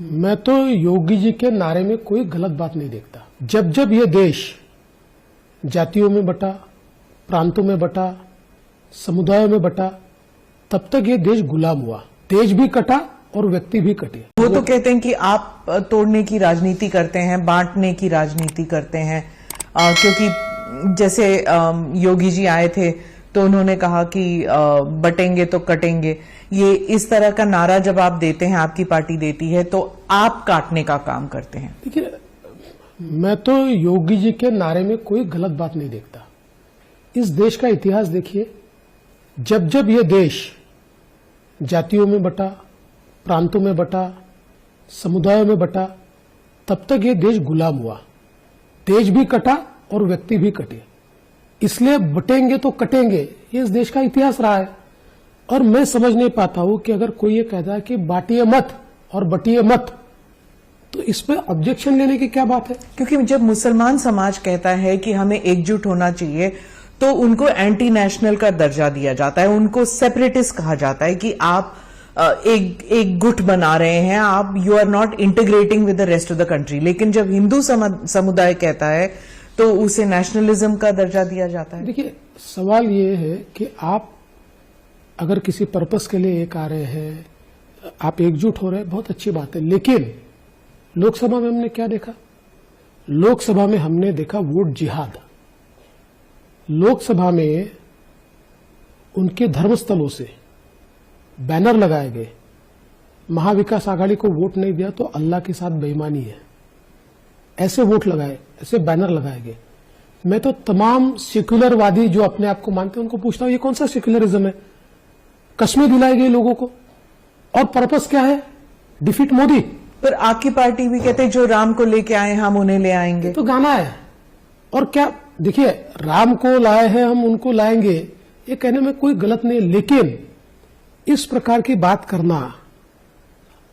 मैं तो योगी जी के नारे में कोई गलत बात नहीं देखता। जब जब ये देश जातियों में बटा, प्रांतों में बटा, समुदायों में बटा, तब तक ये देश गुलाम हुआ। देश भी कटा और व्यक्ति भी कटे। वो तो कहते हैं कि आप तोड़ने की राजनीति करते हैं, बांटने की राजनीति करते हैं, क्योंकि जैसे योगी जी आए थे तो उन्होंने कहा कि बटेंगे तो कटेंगे। ये इस तरह का नारा जब आप देते हैं, आपकी पार्टी देती है, तो आप काटने का काम करते हैं। देखिए, मैं तो योगी जी के नारे में कोई गलत बात नहीं देखता। इस देश का इतिहास देखिए, जब जब ये देश जातियों में बटा, प्रांतों में बटा, समुदायों में बटा, तब तक ये देश गुलाम हुआ। देश भी कटा और व्यक्ति भी कटे। इसलिए बटेंगे तो कटेंगे, ये इस देश का इतिहास रहा है। और मैं समझ नहीं पाता हूं कि अगर कोई ये कहता है कि बांटिए मत और बटिए मत, तो इस पर ऑब्जेक्शन लेने की क्या बात है? क्योंकि जब मुसलमान समाज कहता है कि हमें एकजुट होना चाहिए, तो उनको एंटी नेशनल का दर्जा दिया जाता है, उनको सेपरेटिस्ट कहा जाता है कि आप एक गुट बना रहे हैं, आप you are not integrating with the rest of the country. लेकिन जब हिंदू समुदाय कहता है तो उसे नेशनलिज्म का दर्जा दिया जाता है। देखिए, सवाल ये है कि आप अगर किसी पर्पस के लिए एक आ रहे हैं, आप एकजुट हो रहे हैं, बहुत अच्छी बात है। लेकिन लोकसभा में हमने क्या देखा? लोकसभा में हमने देखा वोट जिहाद। लोकसभा में उनके धर्मस्थलों से बैनर लगाए गए, महाविकास आघाड़ी को वोट नहीं दिया तो अल्लाह के साथ बेईमानी है, ऐसे वोट लगाए, ऐसे बैनर लगाए गए। मैं तो तमाम सेक्युलरवादी जो अपने आप को मानते हैं उनको पूछता हूं, ये कौन सा सेक्युलरिज्म है? कस्में दिलाई गई लोगों को, और पर्पस क्या है? डिफीट मोदी। पर आपकी पार्टी भी कहते हैं जो राम को लेके आए हम उन्हें ले आएंगे। तो गाना है। और क्या, देखिए, राम को लाए हैं हम उनको लाएंगे, ये कहने में कोई गलत नहीं। लेकिन इस प्रकार की बात करना,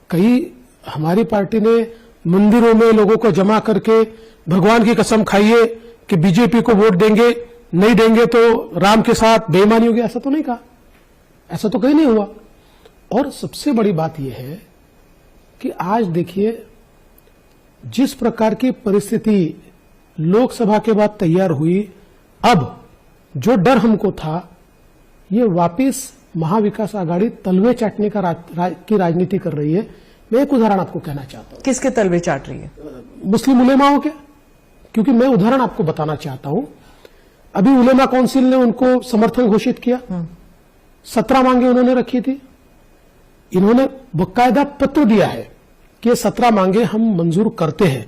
कई हमारी पार्टी ने मंदिरों में लोगों को जमा करके भगवान की कसम खाइए कि बीजेपी को वोट देंगे, नहीं देंगे तो राम के साथ बेईमानी होगी, ऐसा तो नहीं कहा, ऐसा तो कहीं नहीं हुआ। और सबसे बड़ी बात यह है कि आज देखिए, जिस प्रकार की परिस्थिति लोकसभा के बाद तैयार हुई, अब जो डर हमको था, ये वापिस महाविकास आघाड़ी तलवे चाटने की राजनीति कर रही है। मैं एक उदाहरण आपको कहना चाहता हूं। किसके तलवे चाट रही है? मुस्लिम उलेमाओं के। क्योंकि मैं उदाहरण आपको बताना चाहता हूं। अभी उलेमा काउंसिल ने उनको समर्थन घोषित किया, 17 मांगे उन्होंने रखी थी। इन्होंने बाकायदा पत्र दिया है कि 17 मांगे हम मंजूर करते हैं।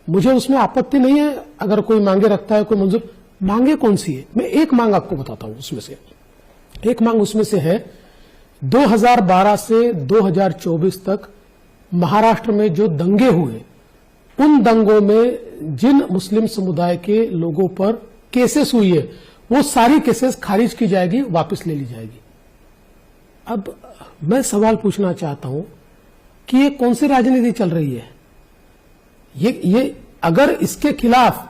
मुझे उसमें आपत्ति नहीं है अगर कोई मांगे रखता है, कोई मंजूर। मांगे कौन सी है? मैं एक मांग आपको बताता हूं। उसमें से एक मांग उसमें से है, 2012 से 2024 तक महाराष्ट्र में जो दंगे हुए, उन दंगों में जिन मुस्लिम समुदाय के लोगों पर केसेस हुई है, वो सारी केसेस खारिज की जाएगी, वापस ले ली जाएगी। अब मैं सवाल पूछना चाहता हूं कि ये कौन सी राजनीति चल रही है? ये अगर इसके खिलाफ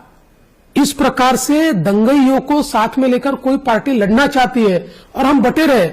इस प्रकार से दंगइयों को साथ में लेकर कोई पार्टी लड़ना चाहती है और हम बटे रहे,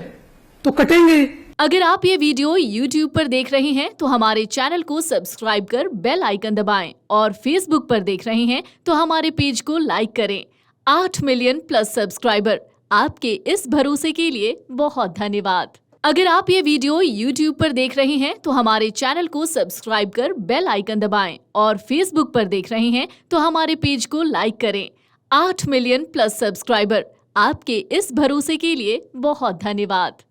तो कटेंगे। अगर आप ये वीडियो YouTube पर देख रहे हैं तो हमारे चैनल को सब्सक्राइब कर बेल आइकन दबाएं, और Facebook पर देख रहे हैं तो हमारे पेज को लाइक करें। 8 मिलियन प्लस सब्सक्राइबर, आपके इस भरोसे के लिए बहुत धन्यवाद। अगर आप ये वीडियो YouTube पर देख रहे हैं तो हमारे चैनल को सब्सक्राइब कर बेल आइकन दबाएं, और Facebook पर देख रहे हैं तो हमारे पेज को लाइक करें। 8 मिलियन प्लस सब्सक्राइबर, आपके इस भरोसे के लिए बहुत धन्यवाद।